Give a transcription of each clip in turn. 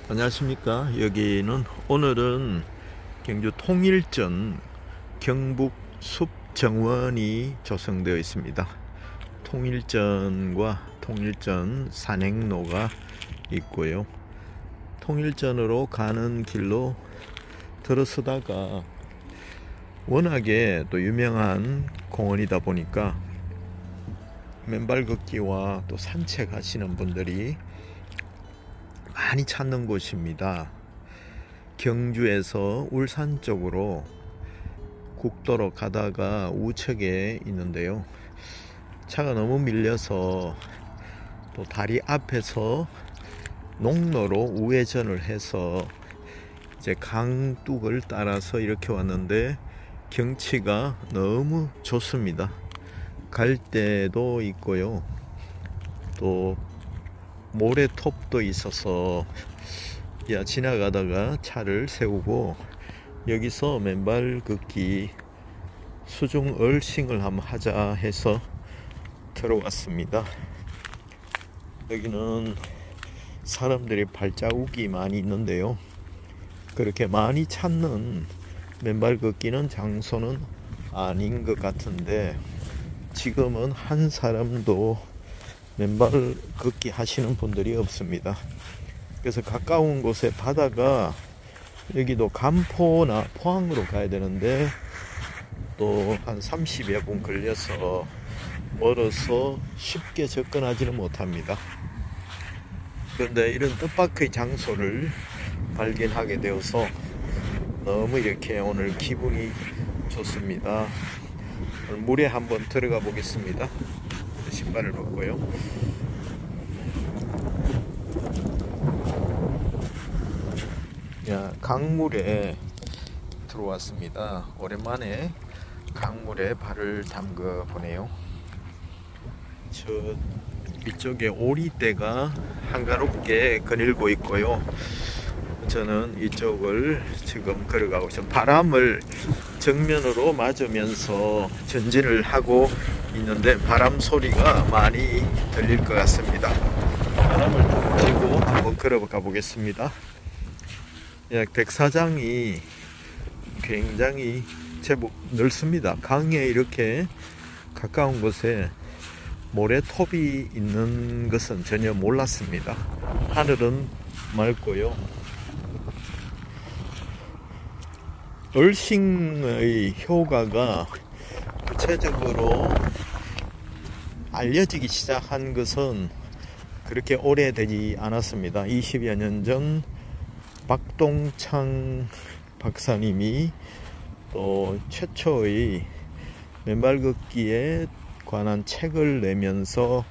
안녕하십니까. 여기는 오늘은 경주 통일전 경북 숲정원이 조성되어 있습니다. 통일전과 통일전 산행로가 있고요. 통일전으로 가는 길로 들어서다가 워낙에 또 유명한 공원이다 보니까 맨발 걷기와 또 산책하시는 분들이 많이 찾는 곳입니다. 경주에서 울산 쪽으로 국도로 가다가 우측에 있는데요. 차가 너무 밀려서 또 다리 앞에서 농로로 우회전을 해서 이제 강둑을 따라서 이렇게 왔는데 경치가 너무 좋습니다. 갈대도 있고요. 또 모래톱도 있어서 지나가다가 차를 세우고 여기서 맨발 걷기 수중 얼싱을 한번 하자 해서 들어왔습니다. 여기는 사람들이 발자국이 많이 있는데요. 그렇게 많이 찾는 맨발 걷기는 장소는 아닌 것 같은데 지금은 한 사람도 맨발 걷기 하시는 분들이 없습니다. 그래서 가까운 곳에 바다가 여기도 간포나 포항으로 가야 되는데 또 한 30여 분 걸려서 멀어서 쉽게 접근하지는 못합니다. 그런데 이런 뜻밖의 장소를 발견하게 되어서 너무 이렇게 오늘 기분이 좋습니다. 오늘 물에 한번 들어가 보겠습니다. 신발을 벗고요. 강물에 들어왔습니다. 오랜만에 강물에 발을 담궈 보네요. 저 이쪽에 오리떼가 한가롭게 거닐고 있고요. 저는 이쪽을 지금 걸어가고 있어요. 바람을 정면으로 맞으면서 전진을 하고 있는데 바람 소리가 많이 들릴 것 같습니다. 바람을 쐬고 한번 걸어가 보겠습니다. 백사장이 굉장히 제법 넓습니다. 강에 이렇게 가까운 곳에 모래톱이 있는 것은 전혀 몰랐습니다. 하늘은 맑고요. 얼싱의 효과가 구체적으로 알려지기 시작한 것은 그렇게 오래되지 않았습니다. 20여 년 전 박동창 박사님이 또 최초의 맨발 걷기에 관한 책을 내면서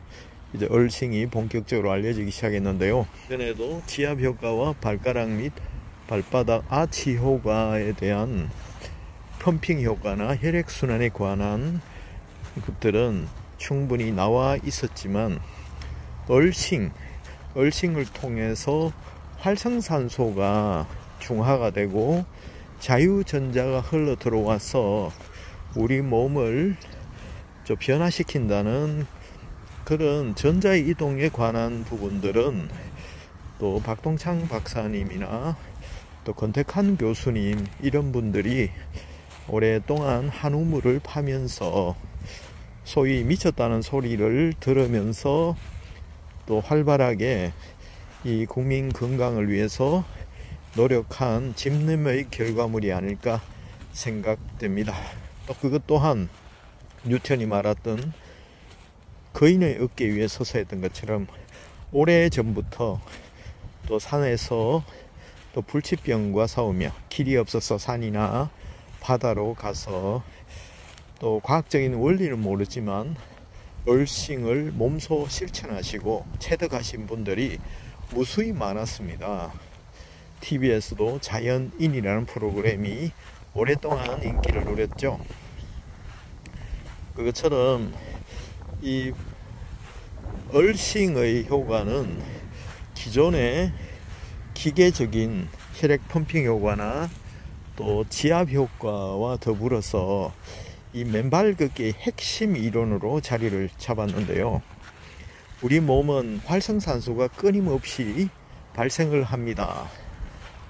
이제 얼싱이 본격적으로 알려지기 시작했는데요. 전에도 지압 효과와 발가락 및 발바닥 아치 효과에 대한 펌핑 효과나 혈액순환에 관한 것들은 충분히 나와 있었지만 얼싱을 통해서 활성산소가 중화가 되고 자유전자가 흘러 들어와서 우리 몸을 좀 변화시킨다는 그런 전자의 이동에 관한 부분들은 또 박동창 박사님이나 또 권택한 교수님 이런 분들이 오랫동안 한 우물을 파면서 소위 미쳤다는 소리를 들으면서 또 활발하게 이 국민 건강을 위해서 노력한 집념의 결과물이 아닐까 생각됩니다. 또 그것 또한 뉴턴이 말했던 거인의 어깨 위에 서서 했던 것처럼 오래전부터 또 산에서 또 불치병과 싸우며 길이 없어서 산이나 바다로 가서 또 과학적인 원리는 모르지만 얼싱을 몸소 실천하시고 체득하신 분들이 무수히 많았습니다. TV에서도 자연인이라는 프로그램이 오랫동안 인기를 누렸죠. 그것처럼 이 얼싱의 효과는 기존의 기계적인 혈액 펌핑 효과나 또 지압 효과와 더불어서 이 맨발 걷기의 핵심 이론으로 자리를 잡았는데요. 우리 몸은 활성산소가 끊임없이 발생을 합니다.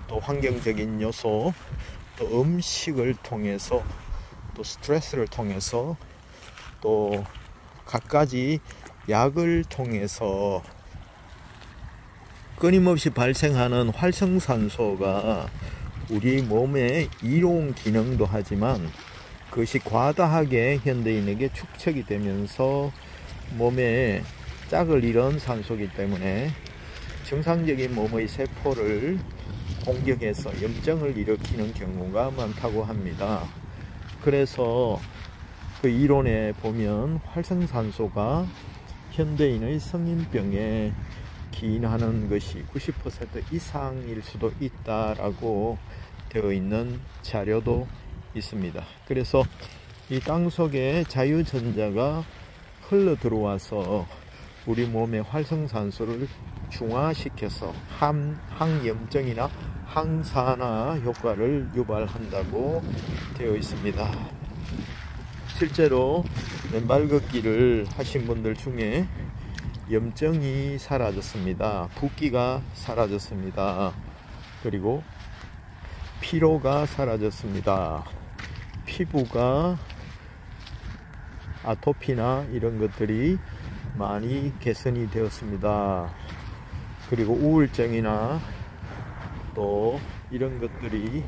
또 환경적인 요소, 또 음식을 통해서, 또 스트레스를 통해서, 또 갖가지 약을 통해서 끊임없이 발생하는 활성산소가 우리 몸의 이로운 기능도 하지만 그것이 과다하게 현대인에게 축적이 되면서 몸에 짝을 이룬 산소이기 때문에 정상적인 몸의 세포를 공격해서 염증을 일으키는 경우가 많다고 합니다. 그래서 그 이론에 보면 활성산소가 현대인의 성인병에 기인하는 것이 90% 이상일 수도 있다라고 되어 있는 자료도 있습니다. 그래서 이 땅 속에 자유전자가 흘러 들어와서 우리 몸의 활성산소를 중화시켜서 항염증이나 항산화 효과를 유발한다고 되어 있습니다. 실제로 맨발 걷기를 하신 분들 중에 염증이 사라졌습니다. 붓기가 사라졌습니다. 그리고 피로가 사라졌습니다. 피부가 아토피나 이런 것들이 많이 개선이 되었습니다. 그리고 우울증이나 또 이런 것들이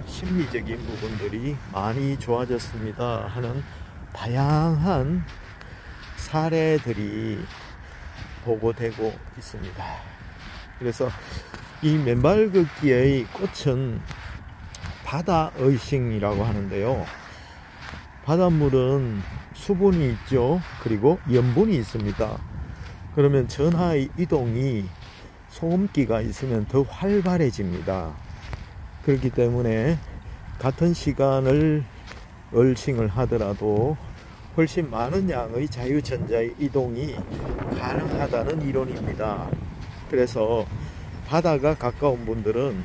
심리적인 부분들이 많이 좋아졌습니다 하는 다양한 사례들이 보고되고 있습니다. 그래서 이 맨발 걷기의 꽃은 바다 의식이라고 하는데요. 바닷물은 수분이 있죠. 그리고 염분이 있습니다. 그러면 전하의 이동이 소음기가 있으면 더 활발해집니다. 그렇기 때문에 같은 시간을 얼싱을 하더라도 훨씬 많은 양의 자유전자의 이동이 가능하다는 이론입니다. 그래서 바다가 가까운 분들은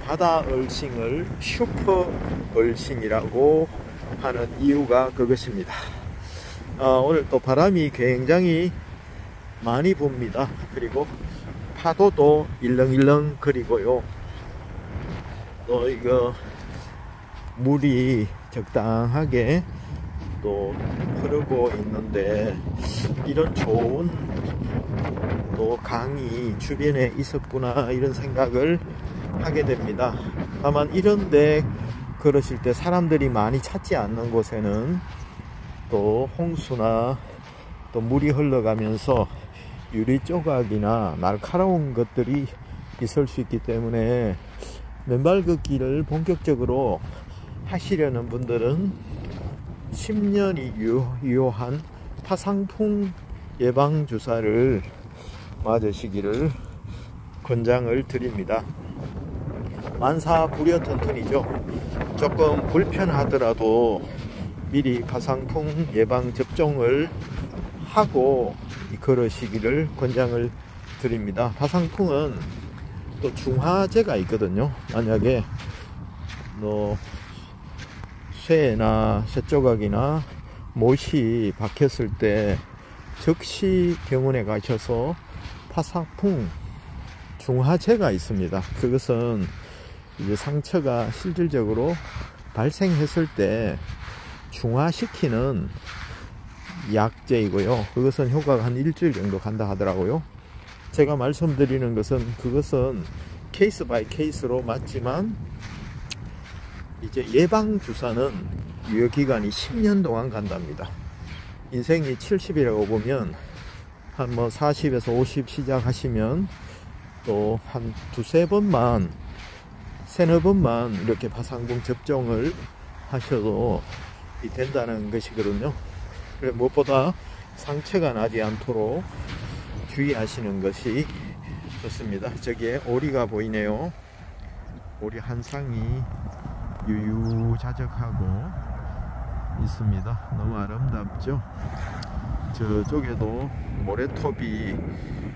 바다 얼싱을 슈퍼 얼싱이라고 하는 이유가 그것입니다. 오늘 또 바람이 굉장히 많이 붑니다. 그리고 파도도 일렁일렁 거리고요. 또 이거 물이 적당하게 또 흐르고 있는데 이런 좋은 또 강이 주변에 있었구나 이런 생각을 하게 됩니다. 다만 이런데 걸으실 때 사람들이 많이 찾지 않는 곳에는 또 홍수나 또 물이 흘러가면서 유리 조각이나 날카로운 것들이 있을 수 있기 때문에 맨발 걷기를 본격적으로 하시려는 분들은 10년이 유효한 파상풍 예방주사를 맞으시기를 권장을 드립니다. 만사부려튼튼이죠. 조금 불편하더라도 미리 파상풍 예방접종을 하고 걸으시기를 권장을 드립니다. 파상풍은 또 중화제가 있거든요. 만약에 쇠나 쇠조각이나 못이 박혔을 때 즉시 병원에 가셔서 파상풍 중화제가 있습니다. 그것은 이제 상처가 실질적으로 발생했을 때 중화시키는 약제이고요. 그것은 효과가 한 일주일 정도 간다 하더라고요. 제가 말씀드리는 것은 그것은 케이스 바이 케이스로 맞지만 이제 예방주사는 유효기간이 10년 동안 간답니다. 인생이 70이라고 보면 한 40에서 50 시작하시면 또 한 두세 번만 세네 번만 이렇게 파상풍 접종을 하셔도 된다는 것이거든요. 그래서 무엇보다 상처가 나지 않도록 주의하시는 것이 좋습니다. 저기에 오리가 보이네요. 오리 한 쌍이 유유자적하고 있습니다. 너무 아름답죠. 저쪽에도 모래톱이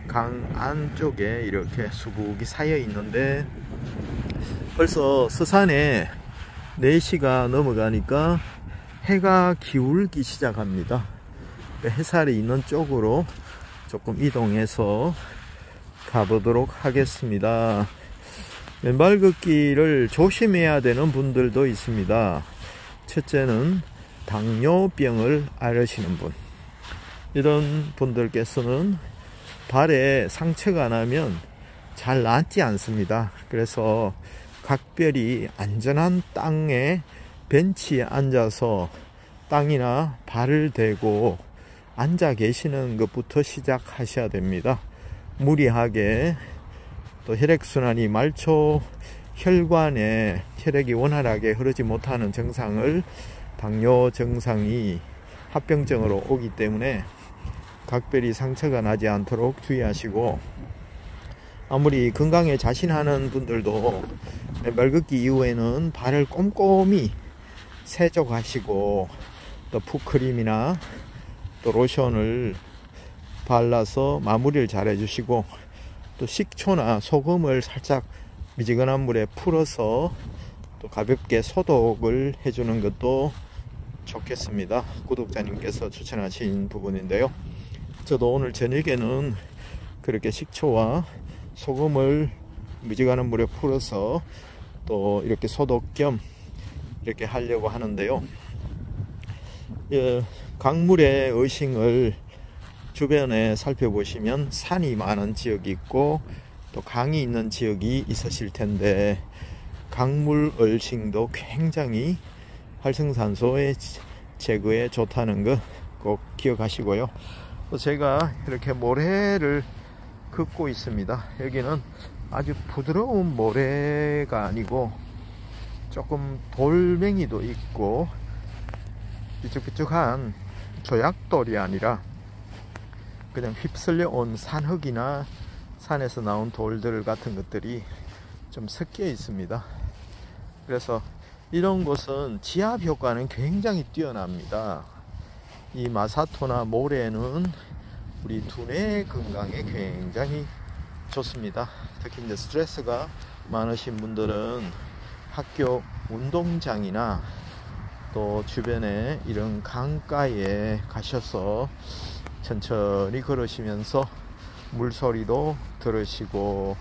강 안쪽에 이렇게 수북이 쌓여 있는데 벌써 서산에 4시가 넘어가니까 해가 기울기 시작합니다. 해살이 있는 쪽으로 조금 이동해서 가보도록 하겠습니다. 맨발 걷기를 조심해야 되는 분들도 있습니다. 첫째는 당뇨병을 앓으시는 분, 이런 분들께서는 발에 상처가 나면 잘 낫지 않습니다. 그래서 각별히 안전한 땅에 벤치에 앉아서 땅이나 발을 대고 앉아 계시는 것부터 시작하셔야 됩니다. 무리하게 또 혈액순환이 말초 혈관에 혈액이 원활하게 흐르지 못하는 증상을 당뇨 증상이 합병증으로 오기 때문에 각별히 상처가 나지 않도록 주의하시고, 아무리 건강에 자신하는 분들도 맨발 걷기 이후에는 발을 꼼꼼히 세족하시고 또 풋크림이나 또 로션을 발라서 마무리를 잘 해주시고, 또 식초나 소금을 살짝 미지근한 물에 풀어서 또 가볍게 소독을 해주는 것도 좋겠습니다. 구독자님께서 추천하신 부분인데요. 저도 오늘 저녁에는 그렇게 식초와 소금을 미지근한 물에 풀어서 또 이렇게 소독 겸 이렇게 하려고 하는데요. 강물의 어싱을 주변에 살펴보시면 산이 많은 지역이 있고 또 강이 있는 지역이 있으실 텐데, 강물 얼싱도 굉장히 활성산소의 제거에 좋다는 거 꼭 기억하시고요. 또 제가 이렇게 모래를 걷고 있습니다. 여기는 아주 부드러운 모래가 아니고 조금 돌멩이도 있고 삐죽삐죽한 조약돌이 아니라 그냥 휩쓸려 온 산흙이나 산에서 나온 돌들 같은 것들이 좀 섞여 있습니다. 그래서 이런 곳은 지압 효과는 굉장히 뛰어납니다. 이 마사토나 모래는 우리 두뇌 건강에 굉장히 좋습니다. 특히 이제 스트레스가 많으신 분들은 학교 운동장이나 또 주변에 이런 강가에 가셔서 천천히 걸으시면서 물소리도 들으시고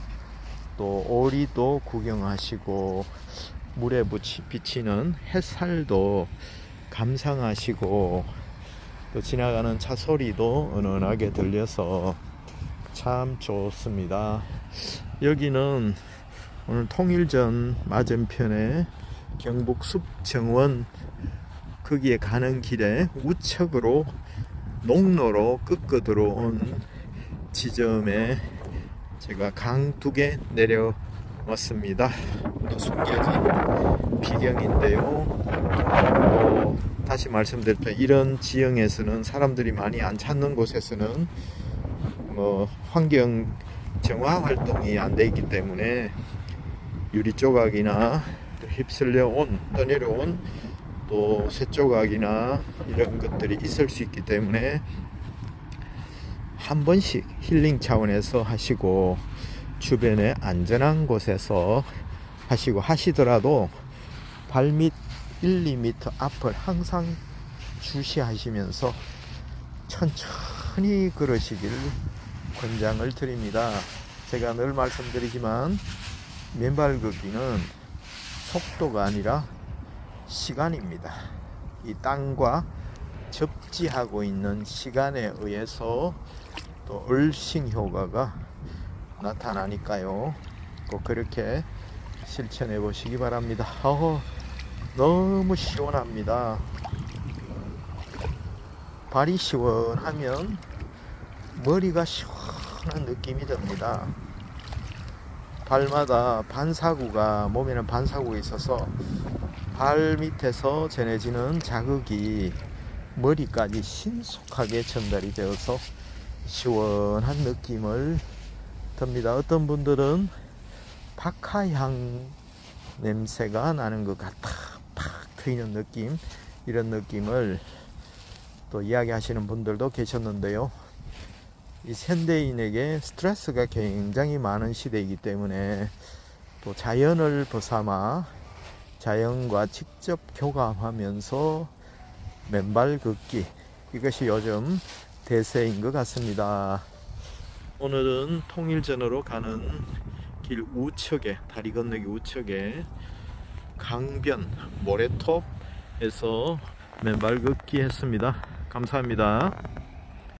또 오리도 구경하시고 물에 비치는 햇살도 감상하시고 또 지나가는 차 소리도 은은하게 들려서 참 좋습니다. 여기는 오늘 통일전 맞은편에 경북숲정원 거기에 가는 길에 우측으로 농로로 꺾어 들어온 지점에 제가 강 두 개 내려왔습니다. 또 숨겨진 비경인데요. 또 다시 말씀드릴 이런 지형에서는 사람들이 많이 안 찾는 곳에서는 환경 정화 활동이 안 돼 있기 때문에 유리 조각이나 휩쓸려 온 떠내려온 또 쇠조각이나 이런 것들이 있을 수 있기 때문에 한 번씩 힐링 차원에서 하시고 주변에 안전한 곳에서 하시고, 하시더라도 발밑 1, 2m 앞을 항상 주시하시면서 천천히 걸으시길 권장을 드립니다. 제가 늘 말씀드리지만 맨발 걷기는 속도가 아니라 시간입니다. 이 땅과 접지하고 있는 시간에 의해서 또 얼싱 효과가 나타나니까요. 꼭 그렇게 실천해 보시기 바랍니다. 너무 시원합니다. 발이 시원하면 머리가 시원한 느낌이 듭니다. 발마다 반사구가, 몸에는 반사구가 있어서 발 밑에서 전해지는 자극이 머리까지 신속하게 전달이 되어서 시원한 느낌을 듭니다. 어떤 분들은 박하향 냄새가 나는 것 같아, 팍 트이는 느낌, 이런 느낌을 또 이야기하시는 분들도 계셨는데요. 이 현대인에게 스트레스가 굉장히 많은 시대이기 때문에 또 자연을 벗삼아 자연과 직접 교감하면서 맨발 걷기, 이것이 요즘 대세인 것 같습니다. 오늘은 통일전으로 가는 길 우측에, 다리 건너기 우측에 강변 모래톱에서 맨발 걷기 했습니다. 감사합니다.